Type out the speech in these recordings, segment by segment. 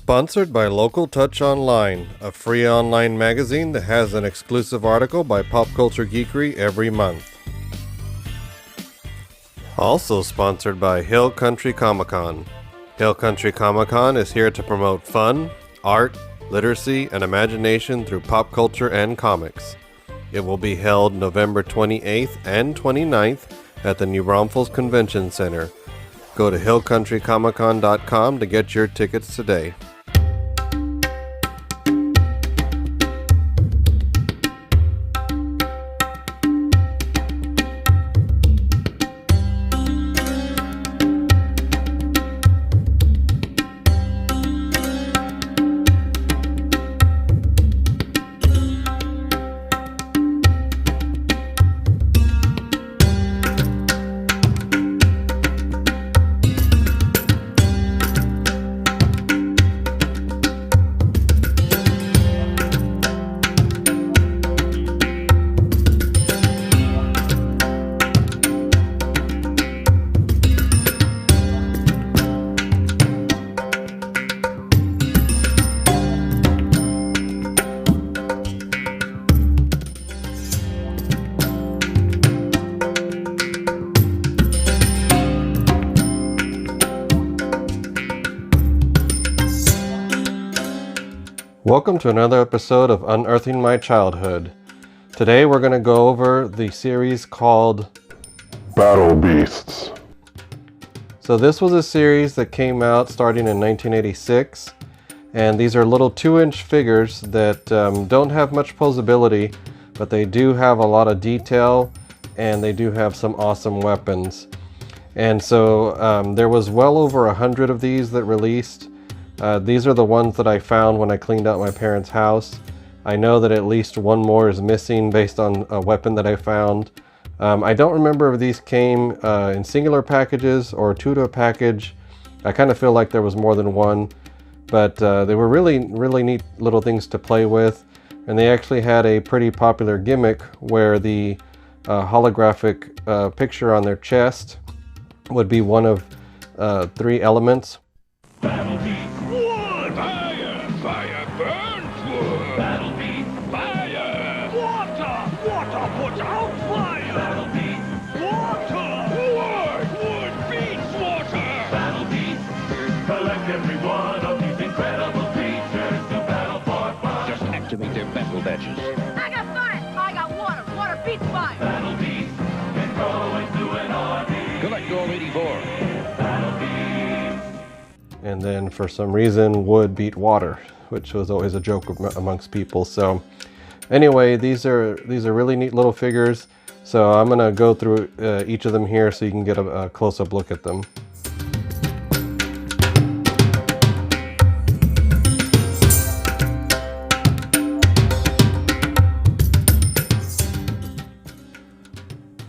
Sponsored by Local Touch Online, a free online magazine that has an exclusive article by Pop Culture Geekery every month. Also sponsored by Hill Country Comic Con. Hill Country Comic Con is here to promote fun, art, literacy, and imagination through pop culture and comics. It will be held November 28th and 29th at the New Braunfels Convention Center. Go to hillcountrycomiccon.com to get your tickets today. Welcome to another episode of Unearthing My Childhood. Today we're going to go over the series called Battle Beasts. So this was a series that came out starting in 1986, and these are little 2-inch figures that don't have much posability, but they do have a lot of detail and they do have some awesome weapons. And so there was well over 100 of these that released. These are the ones that I found when I cleaned out my parents' house. I know that at least one more is missing based on a weapon that I found. I don't remember if these came in singular packages or two to a package. I kind of feel like there was more than one, but they were really neat little things to play with. And they actually had a pretty popular gimmick where the holographic picture on their chest would be one of 3 elements. Battle beast wood! Fire! Fire burns wood! Battle beast fire! Water! Water puts out fire! Battle beast water! Wood! Wood beats water! Battle beast collect every one of these incredible creatures to battle for fun. Just activate their battle badges. I got fire! I got water! Water beats fire! Battle beast can grow into an army. Collect all 84. Battle beast. And then for some reason wood beat water, which was always a joke amongst people. So anyway, these are really neat little figures. So I'm gonna go through each of them here so you can get a close-up look at them.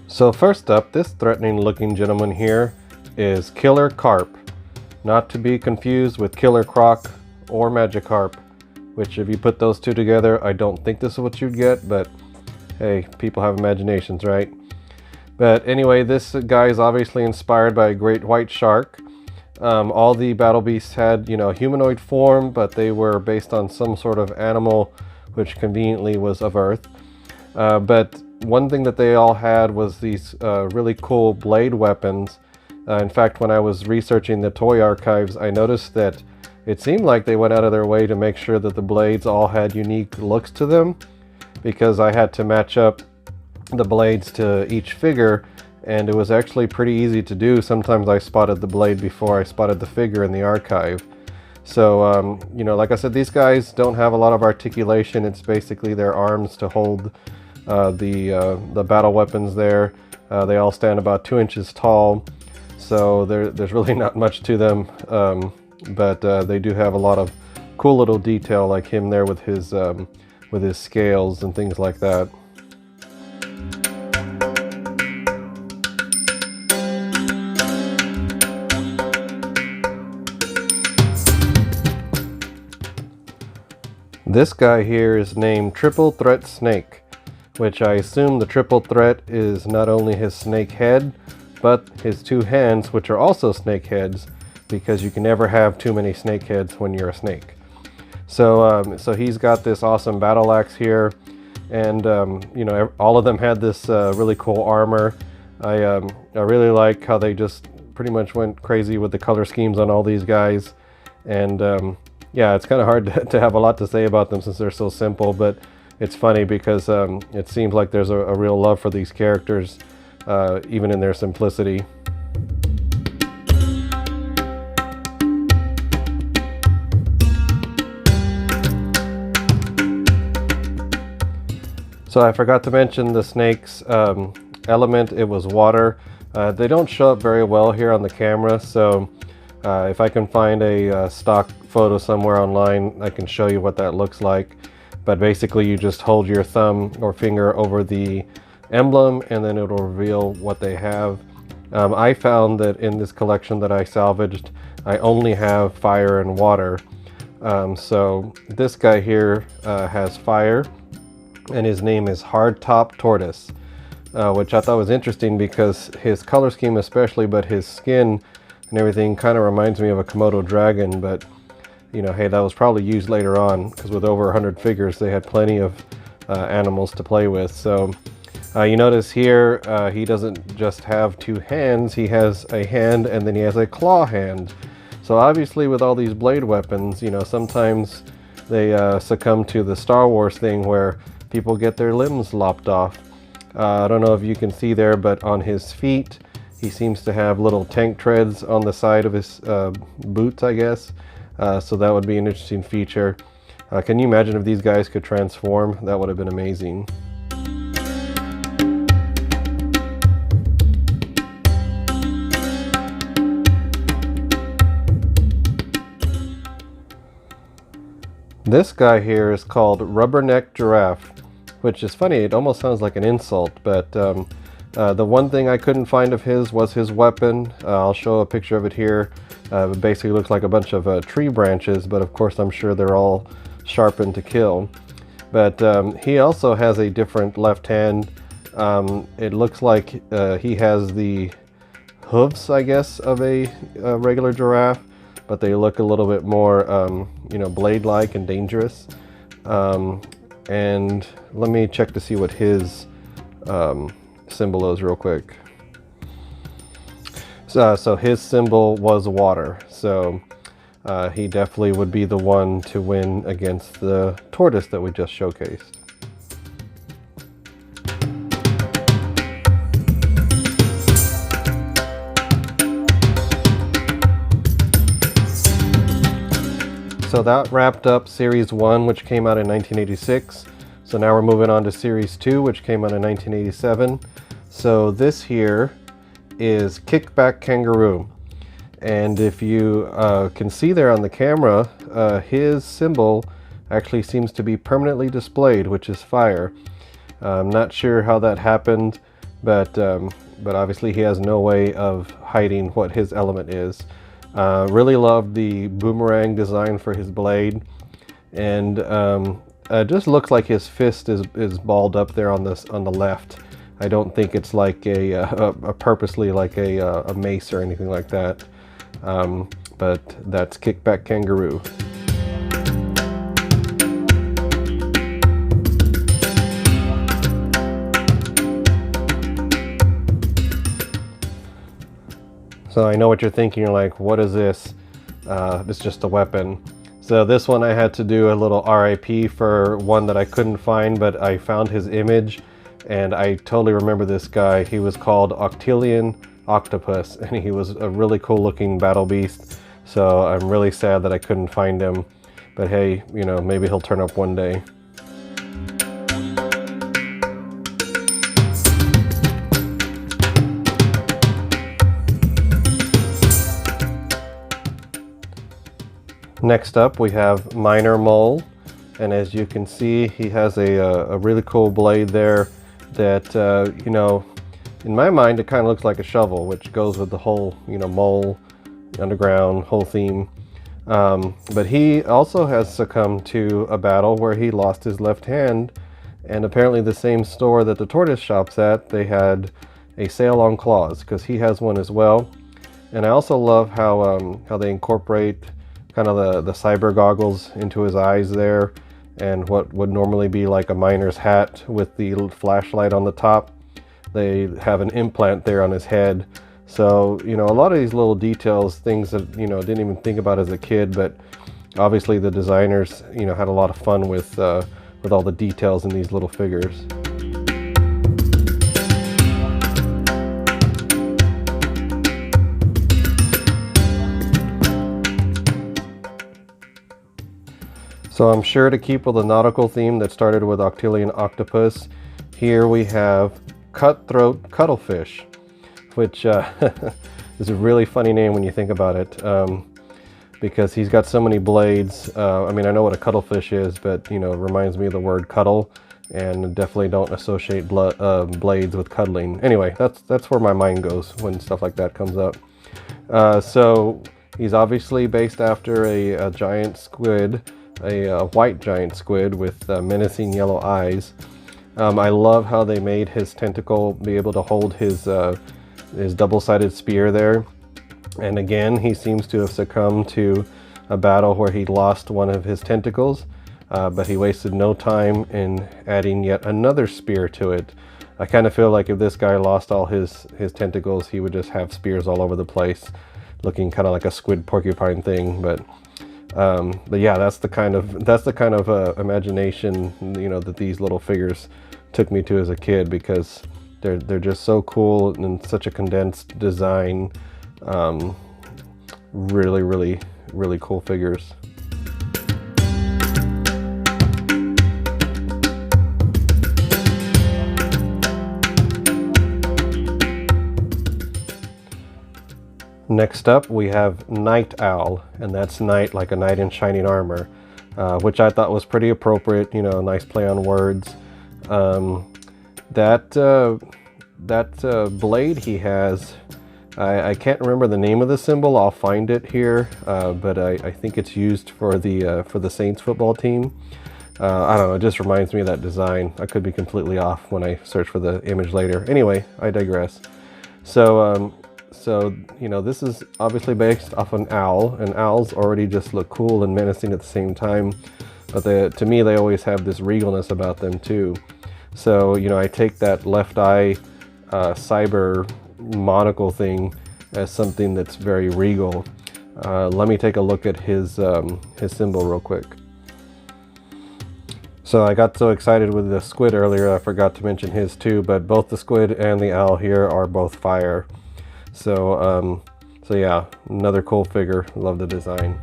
So first up, this threatening looking gentleman here is Killer Carp. Not to be confused with Killer Croc or Magikarp, which if you put those two together, I don't think this is what you'd get, but hey, people have imaginations, right? But anyway, this guy is obviously inspired by a great white shark. All the battle beasts had, humanoid form, but they were based on some sort of animal, which conveniently was of Earth. But one thing that they all had was these really cool blade weapons. In fact, when I was researching the toy archives, I noticed that it seemed like they went out of their way to make sure that the blades all had unique looks to them, because I had to match up the blades to each figure, and it was actually pretty easy to do. Sometimes I spotted the blade before I spotted the figure in the archive. So, like I said, these guys don't have a lot of articulation. It's basically their arms to hold the battle weapons there. They all stand about 2 inches tall. So there's really not much to them, but they do have a lot of cool little detail, like him there with his scales and things like that. This guy here is named Triple Threat Snake, which I assume the triple threat is not only his snake head, but his 2 hands, which are also snake heads, because you can never have too many snake heads when you're a snake. So so he's got this awesome battle axe here, and you know, all of them had this really cool armor. I really like how they just pretty much went crazy with the color schemes on all these guys, and yeah, it's kind of hard to have a lot to say about them since they're so simple, but it's funny because it seems like there's a real love for these characters, even in their simplicity. So I forgot to mention the snake's element. It was water. They don't show up very well here on the camera, so if I can find a stock photo somewhere online, I can show you what that looks like. But basically you just hold your thumb or finger over the emblem and then it'll reveal what they have. I found that in this collection that I salvaged, I only have fire and water. So this guy here has fire, and his name is Hardtop Tortoise, which I thought was interesting because his color scheme especially, but his skin and everything kind of reminds me of a Komodo dragon. But you know, hey, that was probably used later on because with over 100 figures they had plenty of animals to play with. So you notice here he doesn't just have two hands, he has a hand and then he has a claw hand. So obviously with all these blade weapons, you know, sometimes they succumb to the Star Wars thing where people get their limbs lopped off. I don't know if you can see there, but on his feet he seems to have little tank treads on the side of his boots, I guess. So that would be an interesting feature. Can you imagine if these guys could transform? That would have been amazing. This guy here is called Rubberneck Giraffe, which is funny. It almost sounds like an insult, but the one thing I couldn't find of his was his weapon. I'll show a picture of it here. It basically looks like a bunch of tree branches, but of course I'm sure they're all sharpened to kill. But he also has a different left hand. It looks like he has the hooves, I guess, of a regular giraffe, but they look a little bit more, you know, blade-like and dangerous. And let me check to see what his symbol is real quick. So his symbol was water, so he definitely would be the one to win against the tortoise that we just showcased. So that wrapped up Series 1, which came out in 1986. So now we're moving on to Series 2, which came out in 1987. So this here is Kickback Kangaroo. And if you can see there on the camera, his symbol actually seems to be permanently displayed, which is fire. I'm not sure how that happened, but obviously he has no way of hiding what his element is. Really love the boomerang design for his blade, and it just looks like his fist is balled up there on the left. I don't think it's like a purposely like a mace or anything like that. But that's Kickback Kangaroo. So I know what you're thinking. You're like, what is this? It's just a weapon. So this one I had to do a little RIP for one that I couldn't find, but I found his image and I totally remember this guy. He was called Octillion Octapus, and he was a really cool looking battle beast. So I'm really sad that I couldn't find him, but hey, you know, maybe he'll turn up one day. Next up we have Minor Mole, and as you can see he has a really cool blade there that you know, in my mind it kind of looks like a shovel, which goes with the whole, you know, mole underground whole theme. But he also has succumbed to a battle where he lost his left hand, and apparently the same store that the tortoise shops at, they had a sale on claws because he has one as well. And I also love how they incorporate kind of the cyber goggles into his eyes there, and what would normally be like a miner's hat with the flashlight on the top, they have an implant there on his head. So, you know, a lot of these little details, things that, you know, didn't even think about as a kid, but obviously the designers, you know, had a lot of fun with all the details in these little figures. So I'm sure to keep with the nautical theme that started with Octillion Octapus, here we have Cutthroat Cuttlefish, which is a really funny name when you think about it, because he's got so many blades. I mean, I know what a cuttlefish is, but, you know, it reminds me of the word cuddle, and definitely don't associate blades with cuddling. Anyway, that's where my mind goes when stuff like that comes up. So he's obviously based after a giant squid, a white giant squid with menacing yellow eyes. I love how they made his tentacle be able to hold his double-sided spear there. And again, he seems to have succumbed to a battle where he lost one of his tentacles, but he wasted no time in adding yet another spear to it. I kind of feel like if this guy lost all his tentacles, he would just have spears all over the place, looking kind of like a squid porcupine thing. But yeah, that's the kind of imagination, you know, that these little figures took me to as a kid, because they're just so cool and such a condensed design. Really cool figures. Next up, we have Night Owl, and that's night like a knight in shining armor, which I thought was pretty appropriate. You know, nice play on words. That blade he has, I can't remember the name of the symbol. I'll find it here, but I think it's used for the Saints football team. I don't know, it just reminds me of that design. I could be completely off when I search for the image later. Anyway, I digress. So you know, this is obviously based off an owl, and owls already just look cool and menacing at the same time, but to me they always have this regalness about them too. So, you know, I take that left eye cyber monocle thing as something that's very regal. Let me take a look at his symbol real quick. So I got so excited with the squid earlier, I forgot to mention his too, but both the squid and the owl here are both fire. So yeah, another cool figure. Love the design.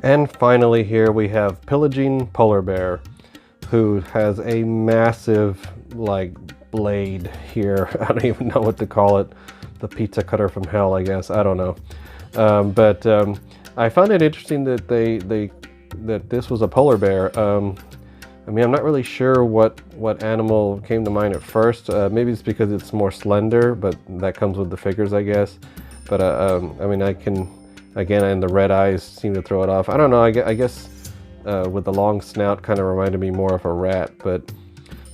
And finally here we have Pillaging Polar Bear, who has a massive, like, blade here. I don't even know what to call it. The pizza cutter from hell, I guess. I don't know. But I found it interesting that that this was a polar bear. I mean, I'm not really sure what animal came to mind at first. Maybe it's because it's more slender, but that comes with the figures, I guess. But I mean, I can, again, and the red eyes seem to throw it off. I don't know. I guess with the long snout, kind of reminded me more of a rat. But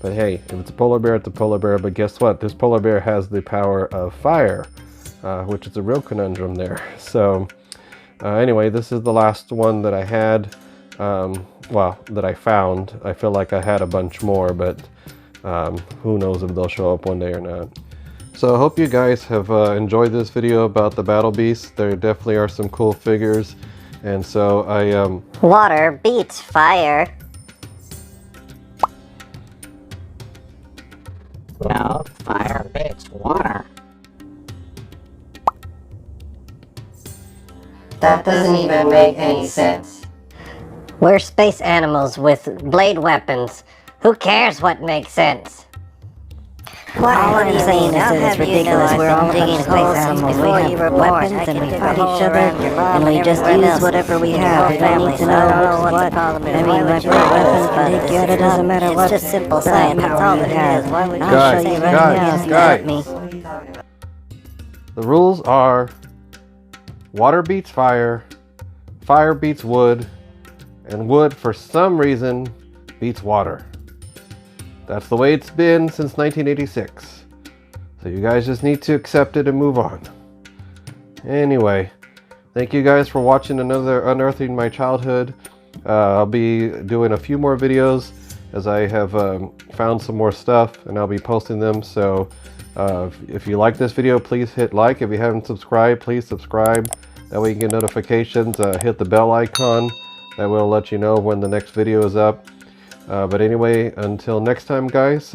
hey, if it's a polar bear, it's a polar bear. But guess what? This polar bear has the power of fire, which is a real conundrum there. So. Anyway, this is the last one that I had, well, that I found. I feel like I had a bunch more, but who knows if they'll show up one day or not. So I hope you guys have enjoyed this video about the Battle Beasts. There definitely are some cool figures, and so I Water beats fire. No, fire beats water. That doesn't even make any sense. We're space animals with blade weapons. Who cares what makes sense? What All I'm saying is that it's ridiculous. We're all digging space animals. We have weapons and we fight each other and we just use whatever we have. We don't need to know what. I mean, weapons can take you out. It doesn't matter what. It's just simple science. That's all it has. I'll show you right now. Let me. The rules are: water beats fire, fire beats wood, And wood, for some reason, beats water. That's the way it's been since 1986. So you guys just need to accept it and move on. Anyway, thank you guys for watching another Unearthing My Childhood. I'll be doing a few more videos as I have found some more stuff, and I'll be posting them. So if you like this video, please hit like. If you haven't subscribed, please subscribe. That way you get notifications. Hit the bell icon. That will let you know when the next video is up. But anyway, until next time, guys,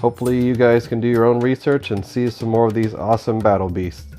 hopefully you guys can do your own research and see some more of these awesome battle beasts.